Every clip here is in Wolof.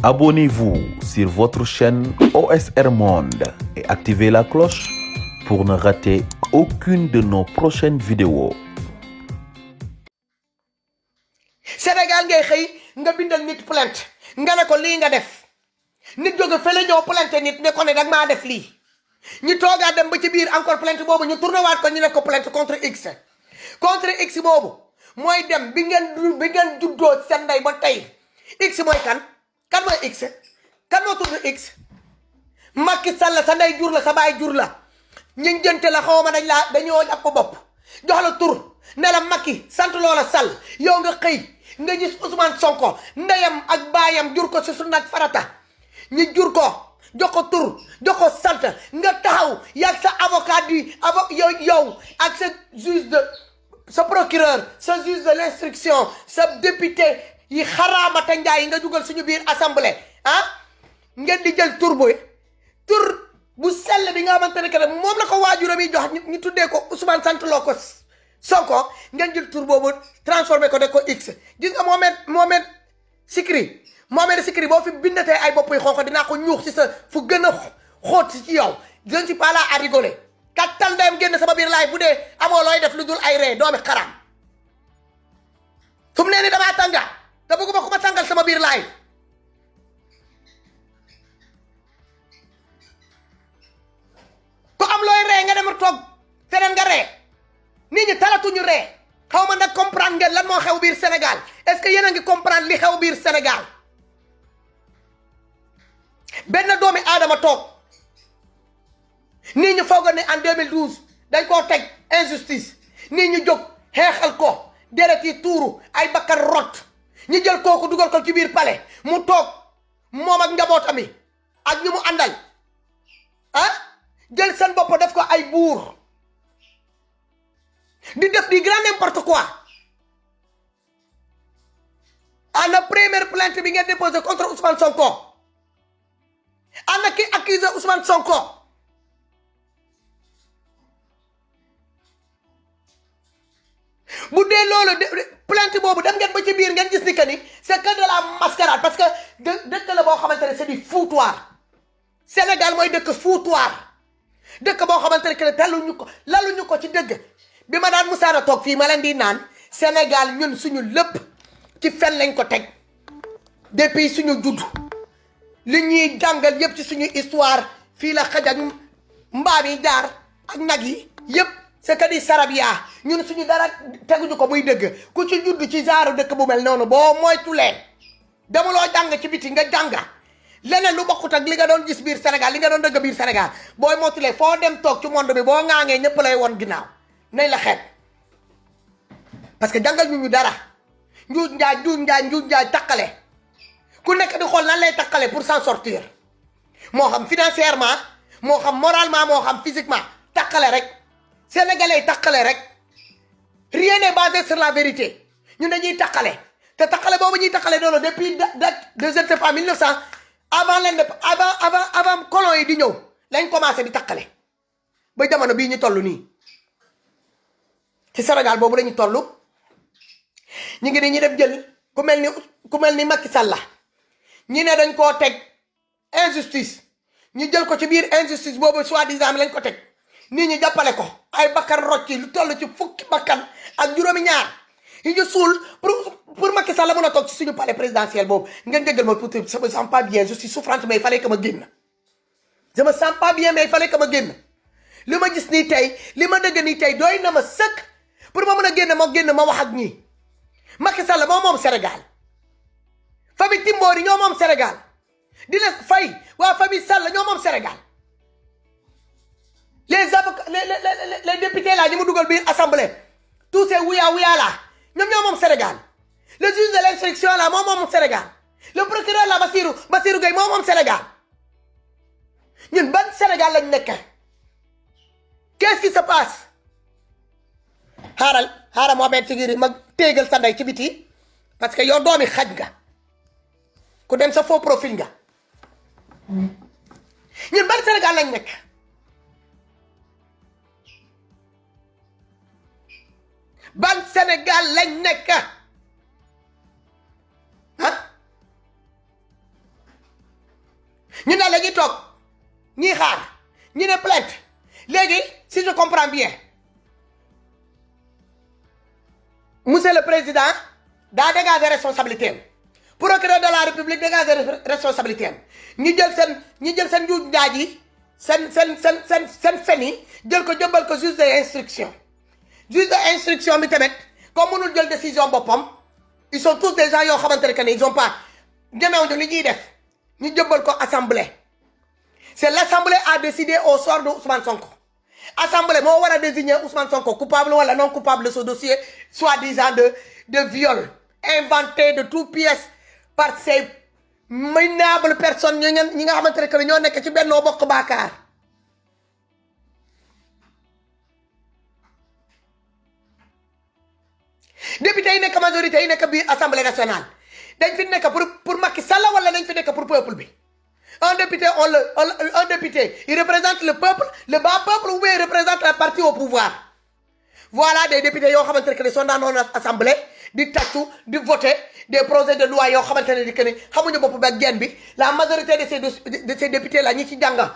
Abonnez-vous sur votre chaîne OSR Monde et activez la cloche pour ne rater aucune de nos prochaines vidéos. Sénégal ngay xëy nga bindal nit plainte nga ne ko lii nga def nit jóge fële ñëw plainte nit ne ko ne dag maa def lii ñu toogaat dem ba ci biir encore plainte boobu ñu tourné waat ko ñu def ko plainte contre X boobu mooy dem bi ngeen juddoo seen ndey ba tey X mooy kan mooy X kan moo tudd X Macky Sall sa ndey jur la sa baay jur la ñu jënte la xaw ma dañoo jàpp bopp jox la tur ne la Macky sant loola Sall yow nga xëy nga gis Ousmane Sonko ndeyam ak baayam jur ko si sunna ak farata ñu jur ko jox ko tur jox ko sant nga taxaw yaag sa avocat yow ak sa juge de sa procureur sa juge de l'instruction sa député yi xaraamata njaay yi nga dugal suñu biir assemblée ngeen di jël tur bu sell bi nga xamante ne que moom la ko waajuram yi jox ñu tuddee ko Ousmane sant loo ko Sonko ngeen jël tur boobu transformé ko de ko X gis nga Mohamed Sikri boo fi bindatee ay bopp yi xonq dinaa ko ñuux ci sa fu gën a xóot ci yow je ne suis pas là à rigoler kattal ndeyam génn sama biir laay bu dee amoo looy def lu dul ay ree doomi xaraam fu mu nee ni damaa tànga te bëgguma ku ma tàngal sama biir laay ku am looy ree nga dem toog feneen nga ree nit ñi talatuñu ree xaw ma nag comprendre ngeen lan moo xew biir Sénégal est-ce que yéen a ngi comprendre li xew biir Sénégal benn doomi aadama toog nit ñu foogoon ne en 2012 dañ koo teg injustice nit ñu jóg xeexal ko deret yi tuuru ay bakkan rot ñu jël kooku dugal ko ci biir palais mu toog moom ak njabootam yi ak ñu mu àndal jël seen bopp def ko ay buur di def di grand n'importe quoi ana première plainte bi ngeen déposé contre Ousmane Sonko ana ki accusé Ousmane Sonko bu dee loolu plainte boobu dem ngeen ba ci biir ngeen gis ni que ni c'est que de la mascarade parce que dëkk la boo xamante ne c'est du foutoir Sénégal mooy dëkk foutoir dëkk boo xamante ne que laluñu ko ci dëgg bi ma daan musaana toog fii ma leen di naan Sénégal ñun suñu lépp ci fen lañ ko teg depuis suñu judd li ñuy jàngal yëpp ci suñu histoire fii la xaj ak mbaam yi jaar ak nag yi yëpp c'est que di sarabia ñun suñu dara teguñu ko muy dëgg ku ci judd ci genre dëkk bu mel noonu boo moytulee demuloo jàng ci biti nga jànga leneen lu bokkut ak li nga doon gis biir Sénégal li nga doon dëgg biir Sénégal booy moytulee foo dem toog ci monde bi boo ŋaangee ñëpp lay woon ginnaaw nañ la xeet parce que jàngal ñu dara njuuj njaay takkale ku nekk di xool nan lay takkale pour s'en sortir moo xam financièrement moo xam moralement moo xam physiquement takkale rek sénégalais takkale rek rien n'est basé sur la vérité ñun dañuy takkale te takkale boobu ñuy takkale noonu depuis de je ne sais pas 1900 avant colon yi di ñëw lañ commencé di takkale ba jamono bii ñu toll nii ci Sénégal boobu lañu toll ñu ngi ne ñu dem jël ku mel ni Macky Sall ñi ne dañ koo teg injustice ñu jël ko ci biir injustice boobu soi-disant lañ ko teg nit ñi jàppale ko ay bakkan rocci lu toll ci fukki bakkan ak juróomi ñaar yi ñu suul pour Macky Sall mën a toog ci suñu palais présidentiel boobu ngeen déggal ma pour je me sens pas bien je suis souffrante mais il fallait que ma génn je me sens pas bien mais il fallait que ma génn li ma gis nii tey li ma dëgg nii tey doy na ma sëkk pour ma mën a génn ma wax ak ñii Macky Sall moom Sénégal famille Timbori ñoo moom Sénégal dina fay waa famille Sall ñoo moom Sénégal les avocats les députés là ñi mu dugal biir assemblée tous ces wuyaa là ñoom ñoo moom Sénégal le juge de l'instruction là moom Sénégal le procureur là Bassirou Gueye moom Sénégal ñun ban Sénégal lañ nekk qu'est-ce qui se passe xaaral Mohamed Tigiri ma téegal sa ndey ci biti parce que yow doomi xaj nga ku dem sa faux profil nga ñun ban Sénégal lañ nekk ban Sénégal lañ nekk ñu ne la ñuy toog ñuy xaar ñu ne plainte léegi si je comprends bien monsieur le président daa dégager responsabilité am procureur de la république dégager responsabilité am ñu jël seen njuuj njaaj yi seen fen yi jël ko jëmbal ko juge d'instruction bi tamit comme mënul jël décision boppam ils sont tous des gens yoo xamante ne que ne ils ont pas ñemewuñu li ñuy def ñu jëmbal ko assemblée c'est l'assemblée a décidé au sort de Ousmane Sonko assemblée moo war a désigner Ousmane Sonko coupable wala non coupable de ce dossier soi-disant de viol inventé de toutes pièces par ces minables personnes ñi nga xamante ne que ñoo nekk ci Benno Bokk Yaakaar député yi nekk majorité yi nekk biir assemblée nationale dañ fi nekk pour Macky Sall wala dañ fi nekk pour peuple bi un député il représente le peuple le bas peuple ou bien il représente la partie au pouvoir voilà des députés yoo xamante ne que sont dans notre assemblée di tàccu di voter des projets de loi yoo xamante ne di que ne xamuñu bopp ba genn bi la majorité de ces députés là ñi ci jànga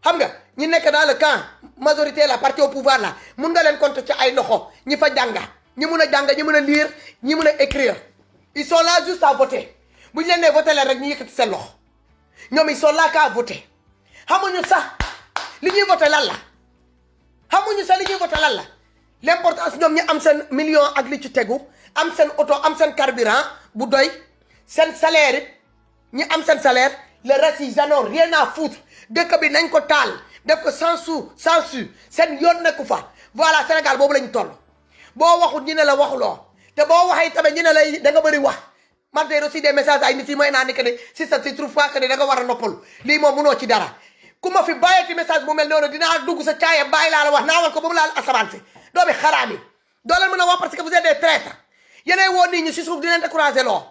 xam nga ñi nekk dans le camp majorité la partie au pouvoir là mun nga leen compter ci ay loxo ñi fa jànga ñi mun a jàng ñi mun a lire ñi mun a écrire ils sont là juste à voter bu ñu leen nee voter leen rek ñu yëkkati seen loxo ñoom ils sont là qu'à voter xamuñu sax li ñuy voter lan la xamuñu sax li ñuy voter lan la l'importance ñoom ñu am seen million ak li ci tegu am seen oto am seen carburant bu doy seen salaire it ñi am seen salaire le reste ils en ont rien à foutre dëkk bi nañ ko taal def ko sans su seen yoon nekku fa voilà Sénégal boobu la ñu toll boo waxul ñu ne la waxuloo te boo waxee tamit ñu ne la da nga bëri wax man de aussi des messages ay nit yi may naa ni que ne si ça se trouve pas que ne da nga war a noppalu lii moom munoo ci dara ku ma fi bàyyee ci message bu mel noonu dinaa dugg sa caaya bàyyi laa la wax naawal ko ba mu laal asamaan si doomi xaraam yi doo leen mën a wax parce que vous êtes des traîtres yeneen woo nit ñi si suuf di leen décourager loo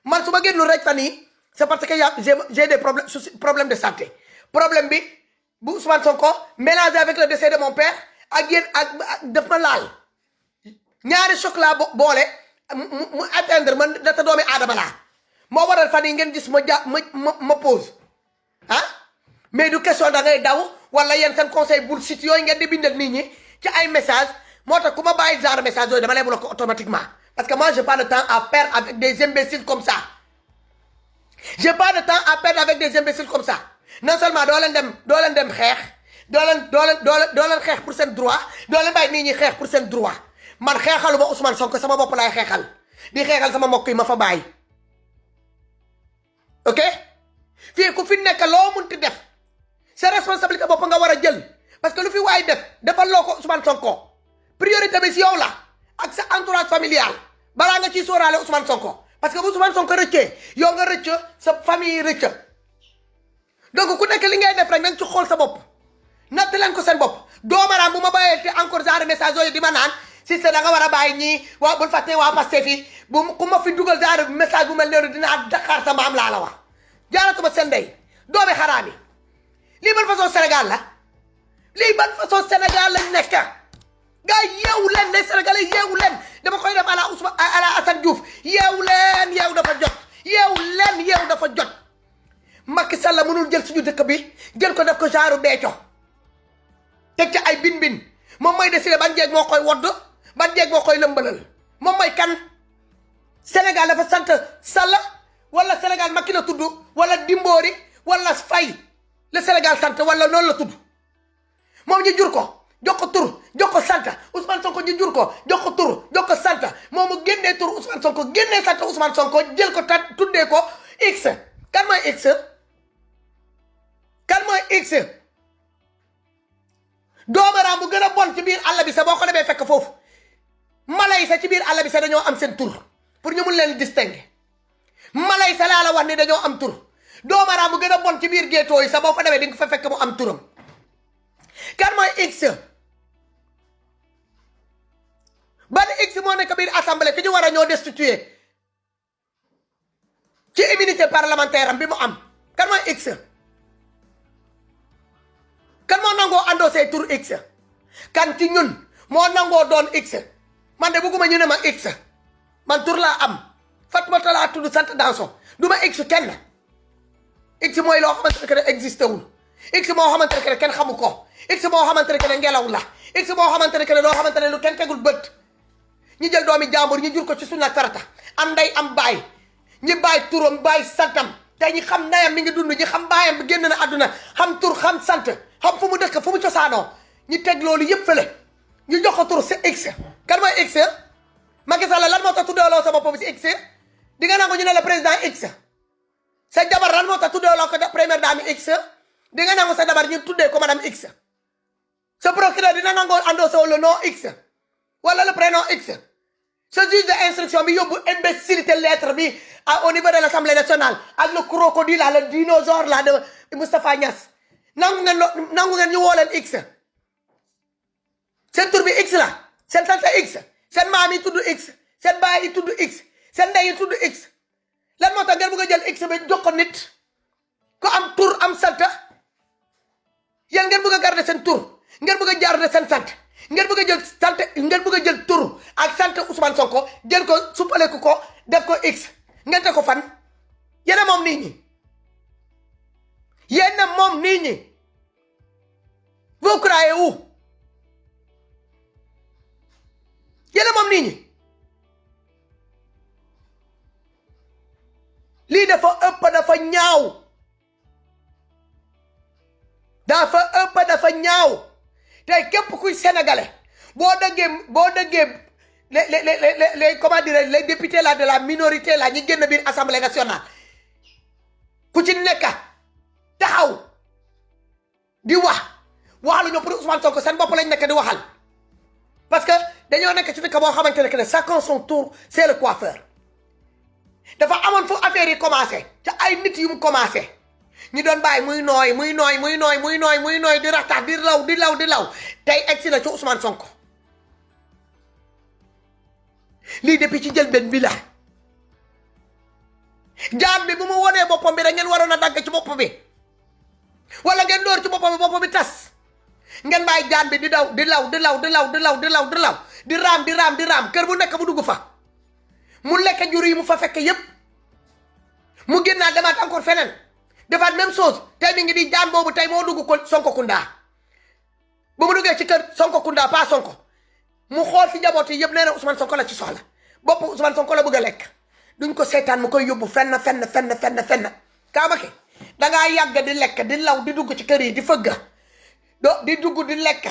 man su ma génnul rek fan yii c'est parce que j'ai des problèmes de santé problème bi bu Ousmane Sonko mélangé avec le décès de mon père ak yéen ak daf ma laal ñaari choc laa boole mu atteindre man data doomi aadama laa moo waral fan yi ngeen gis ma pause ah mais du question da ngay daw wala yéen seen conseil bullshit yooyu ngeen di bindal nit ñi ci ay message moo tax ku ma bàyyi genre message yooyu dama lay bloquer automatiquement parce que moi j'ai pas de temps à perdre avec des imbéciles comme ça j'ai pas de temps à perdre avec des imbéciles comme ça non seulement doo leen dem xeex doo leen xeex pour seen droit doo leen bàyyi nit ñi xeex pour seen droit man xeexaluma Ousmane Sonko sama bopp laay xeexal di xeexal sama mbokk yi ma fa bàyyi ok fii ku fi nekk loo munti def sa responsabilité bopp nga war a jël parce que lu fi waay defal loo ko Ousmane Sonko priorité bi si yow la ak sa entourage familial balaa nga ciy sóoraale Ousmane Sonko parce que bu Ousmane Sonko rëccee yow nga rëcc sa famille rëcc donc ku nekk li ngay def rek nañ ci xool sa bopp natt leen ko seen bopp doomaraam bu ma bàyyee te encore genre message yooyu di ma naan si sa da nga war a bàyyi ñii waa bul fàtte waa Pastef fi bu ku ma fi dugal genre message bu mel noonu dinaa Dakar sa maam laa la wax jaaratuma seen ndey doomi xaraam yi lii ban façon Sénégal la lii ban façon Sénégal lañ nekk gars yeewu leen les Sénégalais yeewu leen dama koy def à la Assane Diouf yeewu leen yeewu dafa jot yeewu dafa jot Macky Sall mënul jël suñu dëkk bi jël ko def ko genre beeco teg ci ay bin moom mooy décidé ban jeeg moo koy wodd ban jeeg moo koy lëmbalal moom mooy kan Sénégal dafa sant Sall wala Sénégal Macky la tudd wala Dimboori wala Faye le Sénégal sant wala noonu la tudd moom ñu jur ko jox ko tur jox ko sant Ousmane Sonko ñu jur ko jox ko tur jox ko sant moom mu génnee tur Ousmane Sonko génnee sant Ousmane Sonko jël ko tuddee ko X kan mooy X doomaraam bu gën a bon ci biir àll bi sa boo ko demee fekk foofu mala yi sa ci biir àll bi sa dañoo am seen tur pour ñu mun leen distinguer mala yi sa laa la wax ni dañoo am tur doomaraam bu gën a bon ci biir géetoo yi sa boo fa demee di nga fa fekk mu am turam kan mooy X ban X moo nekk biir assemblée ki ñu war a ñoo destituer ci immunité parlementaire am bi mu am kan mooy X kan moo nangoo endossé tur X kan ci ñun moo nangoo doon X man de bëgguma ñu ne ma X man tur laa am Fatmata laa tudd sant Danso du ma X kenn x mooy loo xamante ne existé wul x moo xamante ne kenn xamu ko x moo xamante ne ngelaw la x moo xamante ne loo xamante ne lu kenn tegul bët ñu jël doomi jàmbur ñu jur ko ci sunna farata am ndey am baay ñi baay turam baay santam te ñi xam ndeyam mi ngi dund ñi xam baayam bi génn na àdduna xam tur xam sant xam fu mu dëkk fu mu cosaanoo ñu teg loolu yëpp fële ñu jox ko tur c'est x kan mooy x Macky Sall lan moo tax tuddeeloo sa bopp bi ci x di nga nangu ñu ne la président x sa jabar lan moo tax tuddeeloo ko première dame x di nga nangu sa jabar ñu tuddee ko madame x sa procureur dina nangoo endossé le nom x wala le prénom x ce juge d'instruction bi yóbbu imbécilité lettre bi au niveau de l'Assemblée nationale ak le crocodile là le dinosaure là de Moustapha Niass nangu ngeen ñu woo leen x seen tur bi x la seen sant x seen maam yi tudd x seen baay yi tudd x seen ndey yi tudd x lan moo tax ngeen bëgg a jël x bi jox ko nit ko am tur am sant yéen ngeen bëgg a garder seen tur ngeen bëgg a garder seen sant ngeen bëgg a jël sant ngeen bëgg a jël tur ak sant Ousmane Sonko jël ko suppaleku ko def ko x ngeen te ko fan yéen moom nit ñi yéen moom nit ñi vous croyez où yéen moom nit ñi lii dafa ëpp dafa ñaaw dafa ñaaw tey képp kuy sénégalais boo dëggee les comment dire les députés là de la minorité là ñi génn biir assemblée nationale ku ci nekk taxaw di waxalu ñu pour Ousmane Sonko seen bopp lañ nekk di waxal parce que dañoo nekk ci dëkk boo xamante ne que chacun son tour c'est le coiffeur dafa amoon fu affaire yi commencé ca ay nit yu mu commencé ñu doon bàyyi muy nooy di raxtax di law tey egsi na ci Ousmane Sonko lii depuis ci jëlbeen bi la jaan bi bu mu wonee boppam bi rek ngeen waroon a dagg ci bopp bi wala ngeen door ci bopp bi tas ngeen bàyyi jaan bi di law di raam kër bu nekk bu dugg fa mu lekk jur yi mu fa fekk yépp mu génnaat demaat encore feneen defaat même chose tey mi ngi di jaan boobu tey moo dugg ko Sonko Kunda ba mu duggee ci kër Sonko Kunda pas Sonko mu xool ci njaboot yi yëpp nee na Ousmane Sonko la ci soxla bopp Ousmane Sonko la bëgg a lekk duñ ko seetaan mu koy yóbbu fenn Kaamake dangaa yàgg di lekk di law di dugg ci kër yi di fëgga di dugg di lekk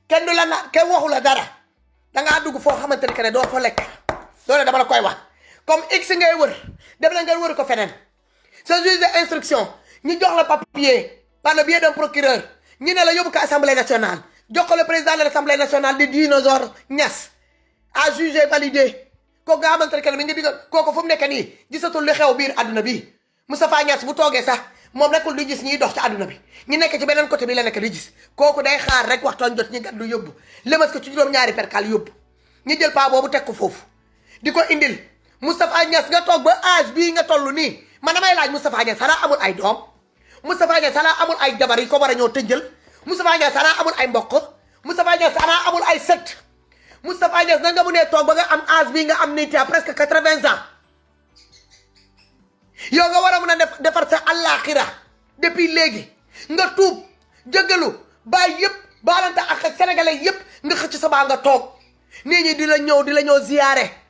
kenn du la na kenn waxu la dara dangaa dugg foo xamante ne que ne doo fa lekk doole dama la koy wax comme x ngay wër dem na ngeen wër ko feneen ce juge d'instruction ñu jox la papier par le biais d'un procureur ñu ne la yóbbu ko assemblée nationale jox ko le président de l'assemblée nationale di dinosaure Niass à juger validé kooku nga xamante ne que mi ngi digal kooku fu mu nekk nii gisatul li xew biir àdduna bi Moustapha Niass bu toogee sax moom nekkul di gis ñiy dox ci àdduna bi ñu nekk ci beneen côté bi la nekk di gis kooku day xaar rek waxtoon jot ñi gàddu yóbbu lëmas ko ci juróom-ñaari perkal yóbbu ñu jël paa boobu teg ko foofu di ko indil Moustapha Niass nga toog ba âge bii nga toll nii man damay laaj Moustapha Niass xanaa amul ay doom Moustapha Niass xanaa amul ay jabar yi ko war a ñoo tëjjal Moustapha Niass xanaa amul ay mbokk Moustapha Niass xanaa amul ay sët Moustapha Niass na nga mu nee toog ba nga am âge bii nga am nii te presque 80 ans yow nga war a mën a defar sa àllaaxira depuis léegi nga tuub jëggalu bàyyi yëpp baalante ak sénégalais yëpp nga xëcc sa baa nga toog nit ñi di la ñëw ziyaare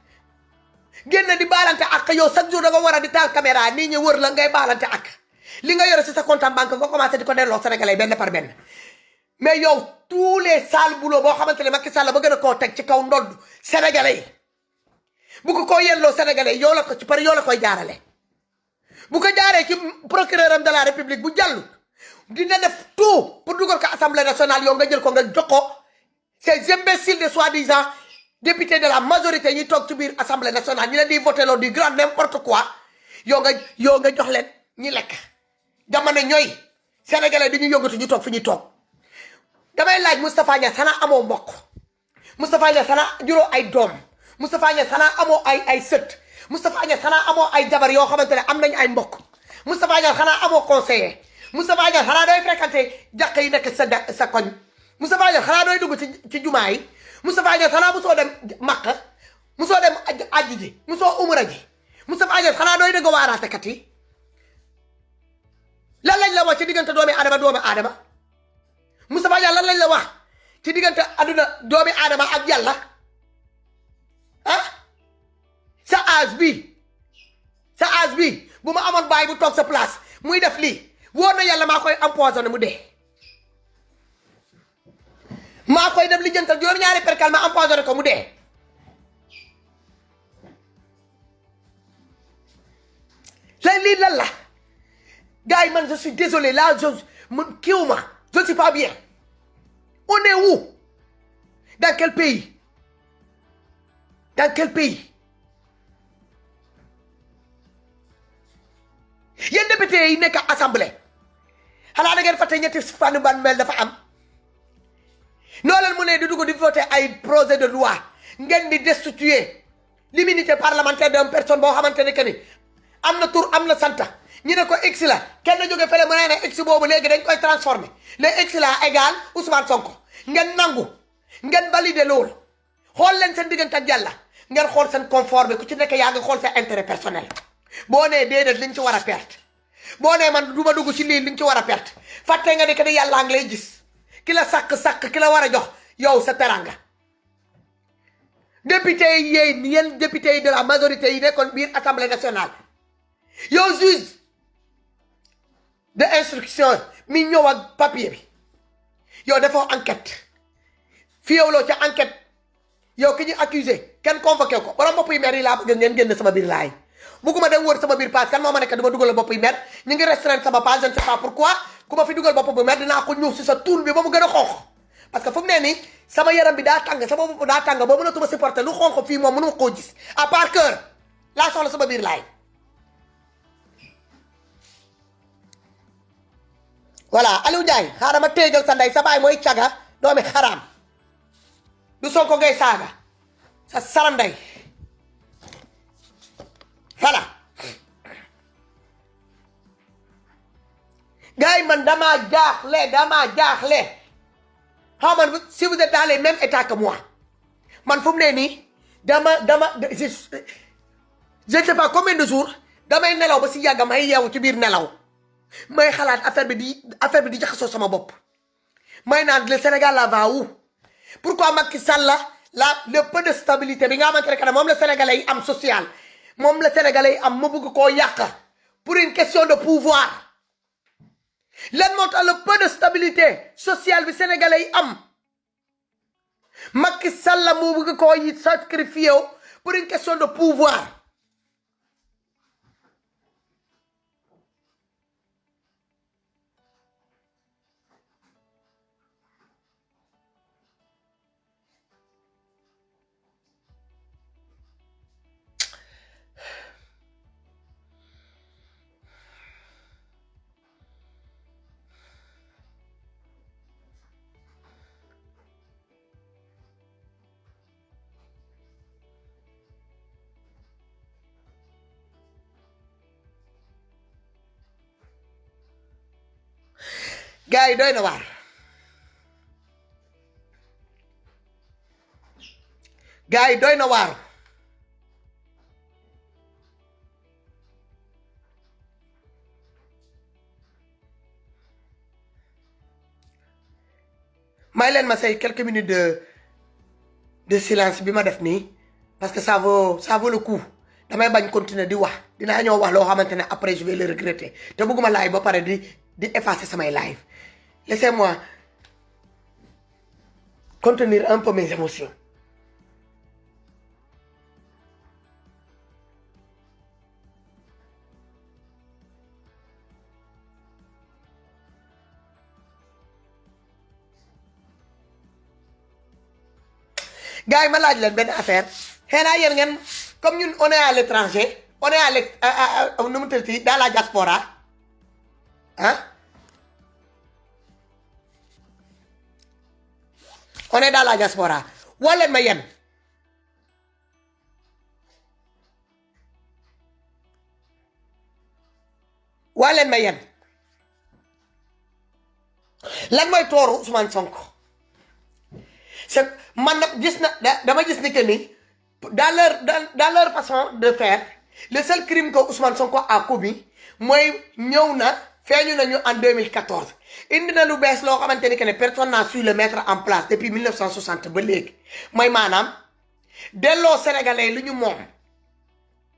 génn di baalante ak yow chaque jour da nga war a di taal caméra nit ñi wër la ngay baalante ak li nga yore si sa compte en banque nga commencé di ko delloo sénégalais benn par benn mais yow tous les sales boulot boo xamante ne Macky Sall ba gën a koo teg ci kaw ndodd sénégalais yi bu ko yelloo sénégalais yow la ko ci pare yow la koy jaarale bu ko jaaree ci procureur am de la république bu jàllu dina def tout pour dugal ko assemblée nationale yow nga jël ko nga jox ko ces imbéciles de soi-disant députés de la majorité ñi toog ci biir assemblée nationale ñi leen di voté loo du grand n'importe quoi yow nga jox leen ñi lekk dama ne ñooy sénégalais dañuy yëngatu ñu toog fi ñuy toog damay laaj Moustapha Niass xanaa amoo mbokk Moustapha Niass xanaa juróo ay doom Moustapha Niass xanaa amoo ay sët Moustapha Niass xanaa amoo ay jabar yoo xamante ne am nañ ay mbokk Moustapha Niass xanaa amoo conseiller Moustapha Niass xanaa doy fréquenté jàkk yi nekk sa koñ Moustapha Niass xanaa doy dugg ci jumaa yi Moustapha Niass xanaa musoo dem Makka musoo dem aji ji musoo umra ji Moustapha Niass xanaa doy dëgg waaraatekat yi lan lañ la wax ci diggante doomi aadama Moustapha Niasse lan lañ la wax ci diggante aduna doomi aadama ak yàlla ah sa âge bi bu ma amoon bàyyi bu toog sa place muy def lii wóor na yàlla maa koy empoisonné mu dee maa koy def li jëntal juróom-ñaari perkal ma empoisonné ko mu dee lii lan la gars yi man je suis désolé là je ne suis pas bien on est où dans quel pays yéen député yi nekk assemblée xanaa da ngeen fàtte ñetti fànn ban mel dafa am noo leen mu ne di dugg di voter ay projet de loi ngeen di destituer l'immunité parlementaire d'une personne boo xamante ne que ni am na tur am na santa ñu ne ko x la kenn jóge fële mu ne x boobu léegi dañ koy transformer le x la égal Ousmane Sonko ngeen nangu ngeen valider loolu xool leen seen diggante ak Yàlla ngeen xool seen confort bi ku ci nekk yaa ngi xool seen intérêt personnel boo nee déedéet liñ ci war a perte boo nee man du ma dugg ci lii liñ ci war a perte fàtte nga ne que ni yàllaa ngi lay gis ki la sàkk ki la war a jox yow sa teranga député yi yéen député yi de la majorité yi nekkoon biir assemblée nationale yow juge de instruction mi ñëw ak papier bi yow defoo enquête fi yow loo ca enquête yow ki ñu accusé kenn convoqué ko borom bopp yi mer yi laa bëgg ngeen génn sama biir laay bugguma dem wër sama biir page kan moo ma nekk dama dugal bopp yi mer ñu ngi restreindre sama page je ne sais pas pourquoi ku ma fi dugal bopp bu mer dinaa ko ñëw si sa tuun bi ba mu gën a xonq parce que fu mu ne nii sama yaram bi daa tàng sama bopp daa tàng ba mënatuma supporter lu xonq fii moom mënuma koo gis à part cœur laa soxla sama biir laay voilà Aliou Ndiaye xaaral ma téegal sa ndey sa baay mooy caga doomi xaraam du Sonko ngay saaga sa saram ndey voilà gars yi man damaa jaaxle xaw man si vous êtes dans les mêmes états que moi man fu mu ne nii je ne sais pas combien de jours damay nelaw ba si yàgg may yeewu ci biir nelaw may xalaat affaire bi di jaxasoo sama bopp may naan le Sénégal la va où pourquoi Macky Sall le peu de stabilité bi nga xamante ne que moom la Sénégalais yi am social moom la Sénégalais yi am ma bëgg koo yàq pour une question de pouvoir lan moo tax le peu de stabilité sociale bi Sénégalais yi am Macky Sall moo bëgg koo yi sacrifié pour une question de pouvoir gars yi doy na waar may leen ma say quelques minutes de silence bi ma def nii parce que ça vaut le coup damay bañ continuer di wax dinaa ñëw wax loo xamante ne après je vais le regretter te bëgguma live ba pare di effacer samay live laissez-moi contenir un peu mes émotions gars yi ma laaj leen benn affaire xëy na yéen ngeen comme ñun on est à l'étranger on est à nu mu tëddee dans la diaspora ah on est dans la diaspora wala ma yéen lan mooy tooru Ousmane Sonko c'est man nag gis na dama gis ni que ni dans leur façon de faire le seul crime que Ousmane Sonko a commis mooy ñëw na feeñu nañu en 2014 indi na lu bees loo xamante ni que ne personne n'a su le mettre en place depuis 1960 ba léegi mooy maanaam delloo sénégalais lu ñu moom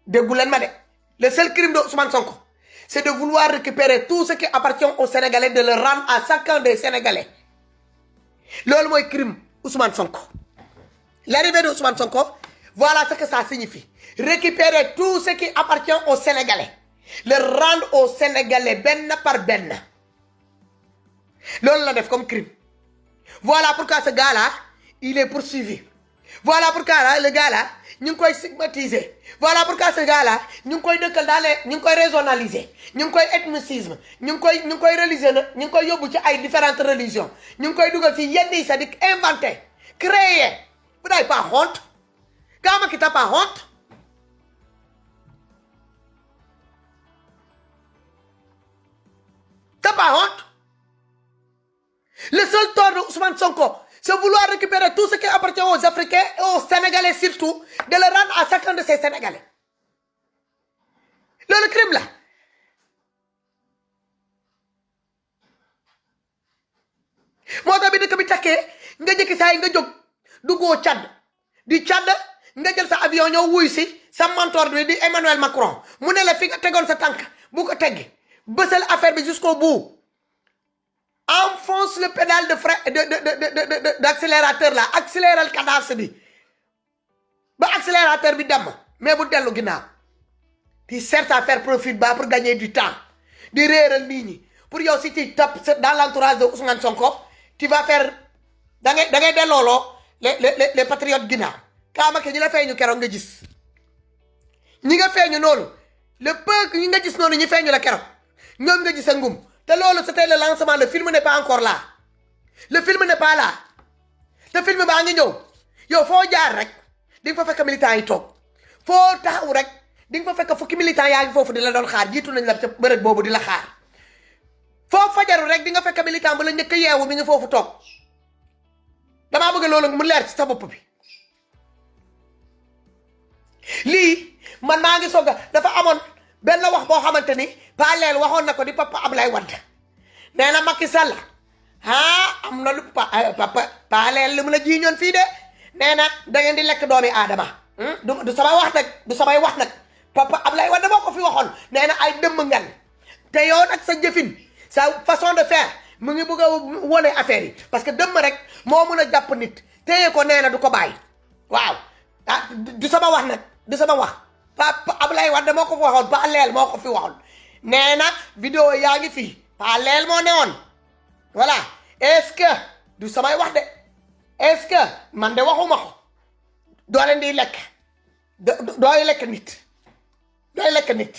déggu leen ma de le seul crime de Ousmane Sonko c'est de vouloir récupérer tout ce qui appartient aux Sénégalais de le rendre à chacun des Sénégalais loolu mooy crime Ousmane Sonko l'arrivée de Ousmane Sonko voilà ce que ça signifie récupérer tout ce qui appartient aux Sénégalais le rendre aux Sénégalais benn par benn loolu la def comme crime voilà pourquoi ce gars-là il est poursuivi voilà pourquoi là le gars-là ñu ngi koy stigmatiser voilà pourquoi ce gars-là ñu ngi koy dëkkal dans les ñu ngi koy régionaliser ñu ngi koy ethnicisme ñu ngi koy religieux na ñu ngi koy yóbbu ci ay différentes religions ñu ngi koy dugal ci yenn yi sax di inventer créer vous n'avez pas honte Gama qui t'as pas honte t'as pas honte le seul tort de Ousmane Sonko c'est vouloir récupérer tout ce qui appartient aux Africains et aux Sénégalais surtout, de le rendre à chacun de ces Sénégalais. Le crime là. Moi, je suis dit que nga jëkki saa yi nga jóg duggoo Tchad di Tchad nga jël sa avion ñëw wuy si sa mentor bi di Emmanuel Macron mu ne la fi nga tegoon sa tànk bu ko teggi bësal affaire bi jusqu'au bout. Enfonce le pédale de frein d'accélérateur là accélérer le cadavre bi ba accélérateur bi dem mais bu dellu ginnaaw tu cherches à faire profit bas pour gagner du temps di réeral nit ñi pour yow si tu tapes dans l'entourage de Ousmane Sonko tu vas faire da ngay dellooloo les patriotes ginnaaw kaama ke ñi la feeñu keroog nga gis ñi nga feeñu noonu le peu ñi nga gis noonu ñi feeñu la keroog ñoom nga gis a ngum te loolu c'était le lancement le film n'est pas encore là le film n'est pas là te film baa ngi ñëw yow foo jaar rek di nga fa fekk militants yi toog foo taxaw rek di nga fa fekk fukki militants yaa ngi foofu di la doon xaar jiitu nañ la ca bërëb boobu di la xaar foo fajaru rek di nga fekk militant ba la njëkk a yeewu mi ngi foofu toog damaa bëgg loolu mu leer ci sa bopp bi lii man maa ngi soog a dafa amoon benn wax boo xamante ni Paleel waxoon na ko di papa Ablaye Wade nee na Macky Sall am na lu papa Paleel li mu la jiiñoon fii de nee na da ngeen di lekk doomi aadama du samay wax nag du samay wax nag papa Ablaye Wade moo ko fi waxoon nee na ay dëmm ngan te yow nag sa jëfin sa façon de faire mu ngi bëgg a wone affaire yi parce que dëmm rek moo mun a jàpp nit téye ko nee na du ko bàyyi waaw du sama wax nag du sama wax papa Ablaye Wade moo ko fi waxoon Paleel moo ko fi waxoon nee na vidéo yaa ngi fii Paleel moo newoon voilà est-ce que du samay wax de est-ce que man de waxuma ko doo leen di lekk dooy lekk nit dooy lekk nit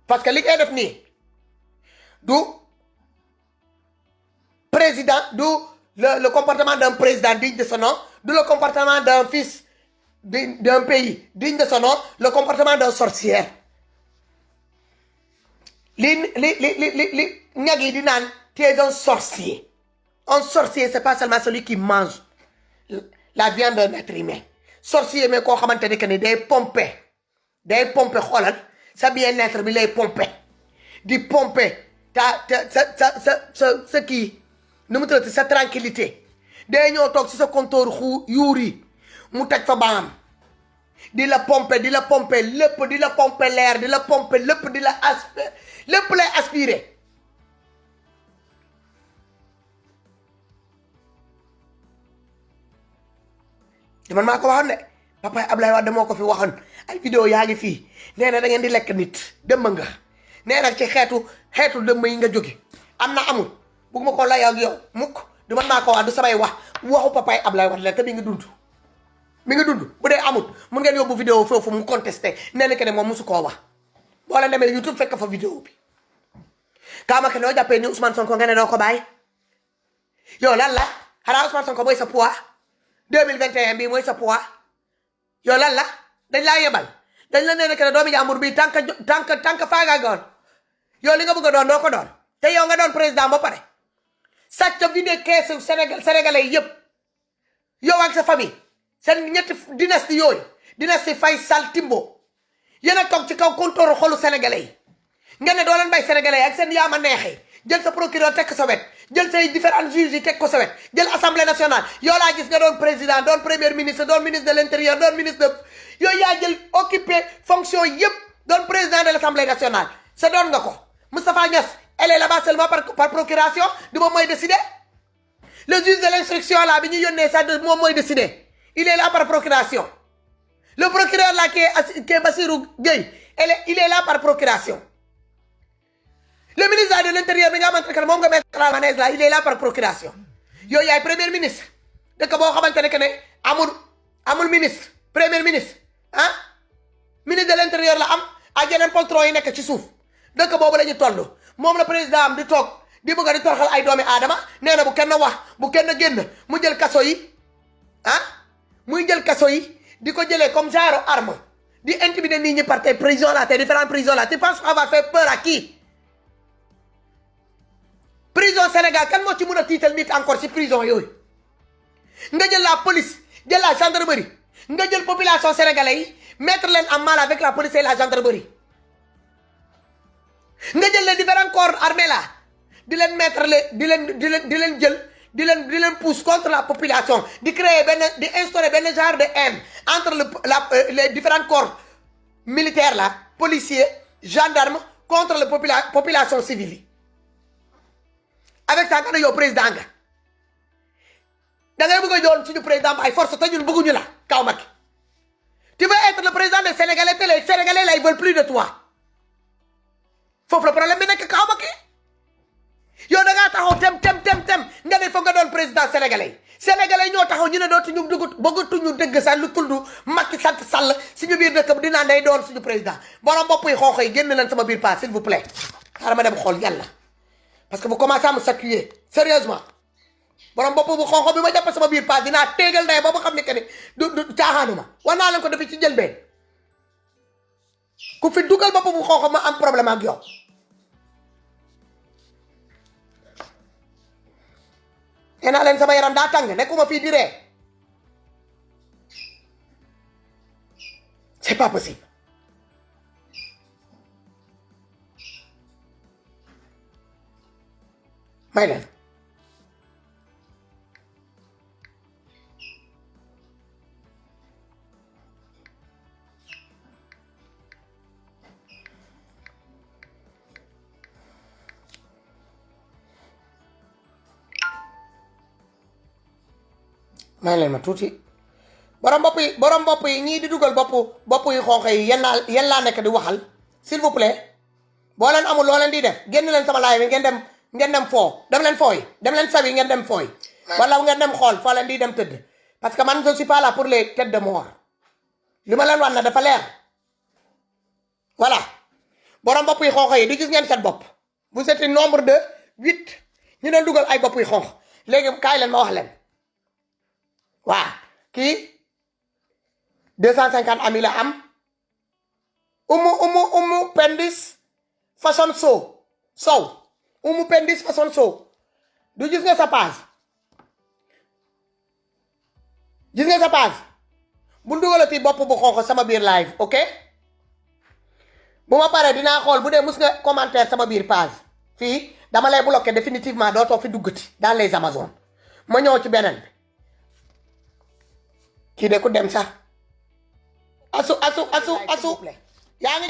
parce que li ngay def nii du président du le comportement d'un président digne de son nom du le comportement d'un fils d'un pays digne de son nom le comportement d'un sorcier li ñag yi di naan tu es un sorcier c'est pas seulement celui qui mange la viande d'un être humain sorcier mais koo xamante ni que ni day pomper xoolal sa bien-être bi lay pomper di pomper sa kii nu mu tuddati sa tranquillité day ñëw toog si sa compteur yuur yi mu teg fa baam di la pomper lépp di la pomper l'air di la pomper lépp di la lépp lay aspirer man maa ko waxoon ne papa Ablaye Wade moo ko fi waxoon ay vidéo yaa ngi fii nee na da ngeen di lekk nit dëmm nga nee na ci xeetu dëmm yi nga jóge am na amul bëgguma ko lay ak yow mukk du man maa ko wax du samay waxu papa Ablaye Wade la te mi ngi dund bu dee amul mun ngeen yóbbu vidéo foofu mu contesté nee na que ne moom mosu koo wax boo leen demee YouTube fekk fa vidéo bi kaama ke noo jàppee ni Ousmane Sonko nga ne doo ko bàyyi yow lan la xanaa Ousmane Sonko mooy sa poids 2021 bii mooy sa poids yow lan la dañ laa yebal dañ la nee que ne doomi jàmbur bii tànk faagaagoon yow li nga bëgg a doon doo ko doon te yow nga doon président ba pare sàcc vidéo keesu sénégalais yëpp yow ak sa famille seen ñetti dynastie yooyu dynastie Faye Sall Timbo yéen a toog ci kaw comptoir xolu sénégalais yi nga ne doo leen bay sénégalais yi ak seen yaama neexee jël sa procureur teg ko sa wet jël say différents juges yi teg ko sa wet jël assemblée nationale yow laa gis nga doon président doon premier ministre doon ministre de l'intérieur doon ministre de yooyu yaa jël occupé fonction yëpp doon président de l'assemblée nationale sa doon nga ko Moustapha Niasse elle est là-bas seulement par procuration du moom mooy décider le juge de l'instruction là bi ñu yónnee ça de moom mooy décider il est là par procuration le procureur là qui est Bassirou Gueye il est là par procuration le ministre de l'intérieur bi nga xamante ne moom nga mettre à l'aise là il est là par procuration yooyu yaay premier ministre dëkk boo xamante ne que ne amul ministre premier ministre ah ministre de l'intérieur la am ak yeneen poltron yi nekk ci suuf dëkk boobu la ñu toll moom la président am di toog di bëgg di torxal ay doomi aadama nee na bu kenn wax bu kenn génn mu jël kaso yi muy jël kaso yi di ko jëlee comme genre arme di intimider nit ñi par tes prisons là tes différentes prisons là tu penses qu'on va faire peur à qui prison Sénégal kan moo ci mën a tiital nit encore ci prison yooyu nga jël la police jël la gendarmerie nga jël population sénégalais yi mettre leen en mal avec la police et la gendarmerie nga jël les différents corps armés là di leen mettre di leen pousse contre la population di créer di instaurer benn genre de haine entre les différents corps militaires là policiers gendarmes contre la population civile yi avec ça nga ne yow président nga da ngay bëgg a doon suñu président ay force te ñun bëgguñu la kaw Macky tu veux être le président des Sénégalais te les Sénégalais là ils veulent plus de toi foofu le problème bi nekk kaw Macky yow da ngaa taxaw tem nga ne foog nga doon président sénégalais ñoo taxaw ñu ne dootuñu bëggatuñu dëgg sax lu tudd Macky sant Sall suñu biir dëkk bi dinaa day doon suñu président borom bopp yi xoox yi génn leen sama biir pas s'il vous plaît xaaral ma dem xool yàlla parce que vous commencez à me saculer sérieusement borom bopp bu xoox bi ma jàpp sama biir pas dinaa téegal ndey ba ma xam ne que ni du caaxaanuma war naa leen ko depuis ci njëlbeen ku fi dugal bopp bu xoox ma am problème ak yow. nee naa leen sama yaram daa tàng nekkuma fii di ree c'est pas possible may leen ma tuuti borom bopp yi ñii di dugal bopp yi xonq yi yéen laa nekk di waxal s'il vous plaît boo leen amul loo leen di def génn leen sama laay bi ngeen dem foo dem leen fooy dem leen sawi ngeen dem fooy wala ngeen dem xool foo leen di dem tëdd parce que man je suis pas là pour les têtes de mort li ma leen wax na dafa leer voilà borom bopp yi xonq yi di gis ngeen seen bopp vous êtes nombre de 8 ñu doon dugal ay bopp yi xonq léegi kaay leen ma wax leen waaw kii 250 ami la am umu pendis façon sow umu pendis façon sow du gis nga sa page bu dugalati bopp bu xonq sama biir live ok bu ma paree dinaa xool bu dee mus nga commentaire sama biir page fii dama lay bloquer définitivement dootoo fi duggati dans les Amazones ma ñëw ci beneen bi kii de ku dem sax asu yaa ngi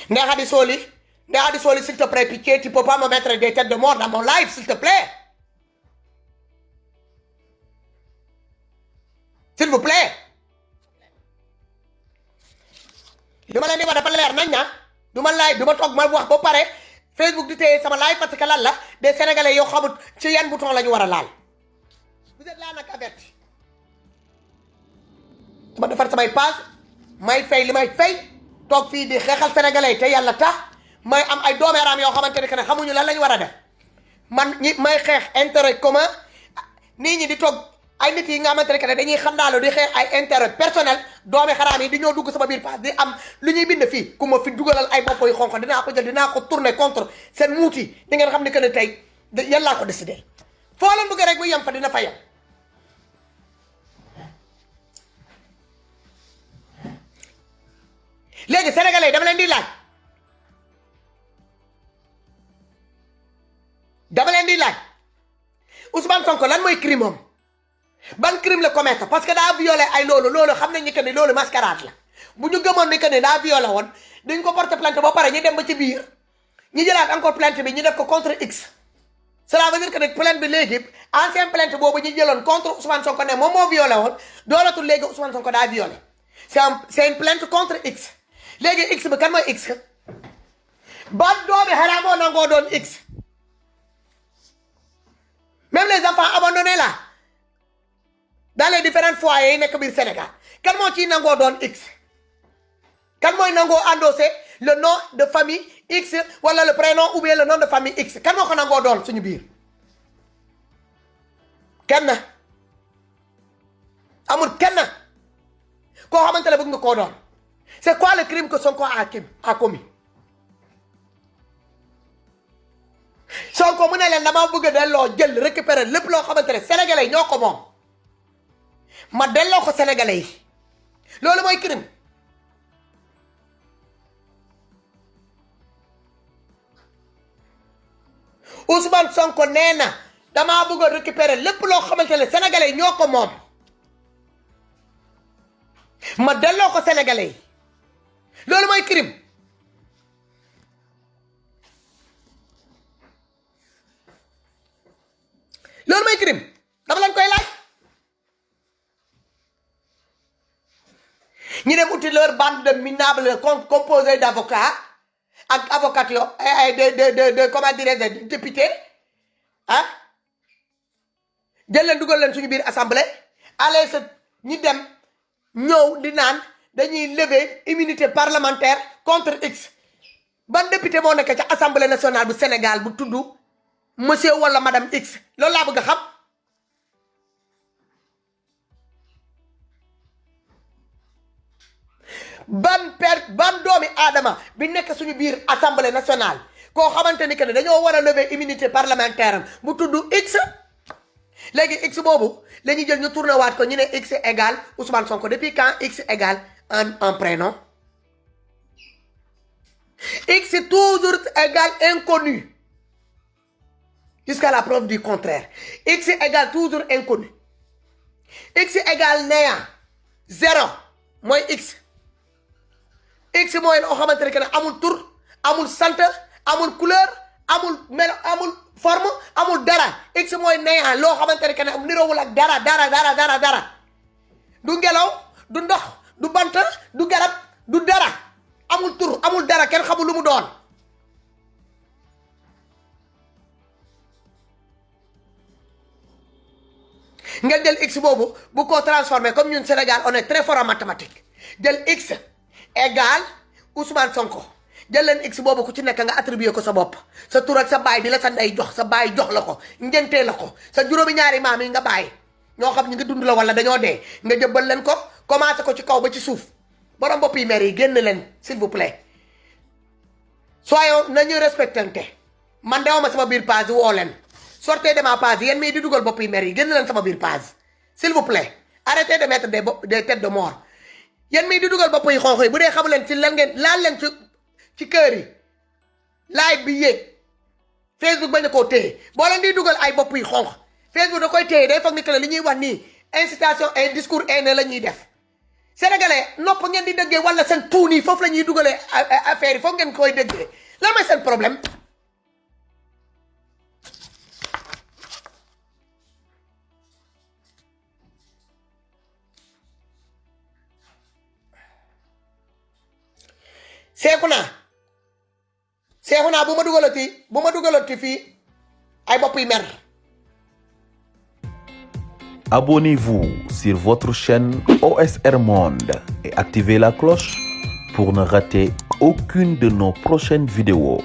Ndeye Khady Soli s'il te plaît piqué tu peux pas me mettre des têtes de mort dans mon live s'il te plaît s'il vous plaît li ma leen di wax dafa leer nañ na du ma live du ma toog ma wax ba pare Facebook di téye sama live parce que lan la des Sénégalais yoo xamut ci yan bouton la ñu war a laal vous êtes là nag averti ma defar samay page may fay li may fay toog fii di xeexal sénégalais te yàlla tax may am ay doomeeraam yoo xamante ne que ne xamuñu lan la ñu war a def man ñi may xeex intérêt commun nit ñi di toog ay nit yi nga xamante ne que ne dañuy xandaalu di xeex ay intérêt personnel doomi xaraam yi di ñoo dugg sama biir page di am lu ñuy bind fii ku ma fi dugalal ay bopp yu xonq dinaa ko jël dinaa ko tourner contre seen muuti di ngeen xam ne que ne tey yàllaa ko décidé foo leen bëgg rek bu yem fa dina fa yem léegi sénégalais dama leen di laaj Ousmane Sonko lan mooy crime am ban crime la commettre parce que daa violé ay loolu xam nañ ni que ni loolu mascarade la bu ñu gëmoon ni que ni daa violé woon dañ ko porter plainte ba pare ñu dem ba ci biir ñu jëlaat encore plainte bi ñu def ko contre X. Cela veut dire que nag plainte bi léegi ancien plainte boobu ñu jëloon contre Ousmane Sonko ne moom moo violé woon doonatul léegi Ousmane Sonko daa violé c'est une plainte contre X. léegi X bi kan mooy X ban doomi xaraamoo nangoo doon X. même les enfants abandonnés là dans les différents foyers yi nekk biir Sénégal kan moo ciy nangoo doon X kan mooy nangoo endossé le nom de famille X wala le prénom ou bien le nom de famille X kan moo ko nangoo doon suñu biir kenn amul kenn koo xamante ne bëgg nga koo doon c'est quoi le crime que Sonko a commis Sonko mu ne leen dama bëgg a delloo jël récupérer lépp loo xamante ne sénégalais ñoo ko moom ma delloo ko sénégalais yi loolu mooy crime Ousmane Sonko nee na damaa bëgg a récupérer lépp loo xamante ne sénégalais yi ñoo ko moom ma delloo ko sénégalais yi loolu mooy crime loolu mooy crime dama leen koy laaj ñu dem uti leur bande de minables composée d'avocats ak avocat yo de comment dirais-je de député ah jël leen dugal leen suñu biir assemblée allez sa ñi dem ñëw di naan dañuy lever immunité parlementaire contre X ban député moo nekk ca assemblée nationale bu Sénégal bu tudd monsieur wala madame X loolu laa bëgg a xam ban doomi aadama bi nekk suñu biir assemblée nationale koo xamante ni que ne dañoo war a lever immunité parlementaire am bu tudd X léegi X boobu la ñuy jël ñu tourné waat ko ñu ne X égale Ousmane Sonko depuis quand X égale un prénom X toujours égale inconnu jusqu'à la preuve du contraire X égale toujours inconnu X égale néant zéro mooy X X mooy loo xamante ne que ne amul tur amul sant amul couleur amul melo amul forme amul dara X mooy néant loo xamante ne que ne niroowul ak dara du ngelaw du ndox du bant du garab du dara amul tur amul dara kenn xamul lu mu doon ngeen jël X boobu bu ko transformé comme ñun Sénégal on est très fort en mathématiques jël X égal Ousmane Sonko jël leen X boobu ku ci nekk nga attribué ko sa bopp sa tur ak sa baay bi la sa ndey jox sa baay jox la ko ngentee la ko sa juróomi ñaari maam yi nga bàyyi ñoo xam ñi nga dund la wala dañoo dee nga jëbbal leen ko commencé ko ci kaw ba ci suuf borom bopp yi maire yi génn leen s'il vous plaît soyons nañu respectante man dewuma sama biir page woo leen sortez de ma page yéen mii di dugal bopp yi maire yi génn leen sama biir page s'il vous plaît arrêtez de mettre des têtes de mort yéen mii di dugal bopp yi xonq yi bu dee xamu leen ci lan ngeen laal leen ci kër yi live bi yéeg Facebook bañ a koo téye boo leen di dugal ay bopp yi xonq Facebook da koy téye day foog ni que li ñuy wax nii incitation et discours haineux la ñuy def sénégalais nopp ngeen di déggee wala seen tuun yi foofu la ñuy dugalee affaire yi foog ngeen koy déggee lan mooy seen problème Seexuna bu ma dugalati fii ay bopp yi mer. Abonnez-vous sur votre chaîne OSR Monde et activez la cloche pour ne rater aucune de nos prochaines vidéos.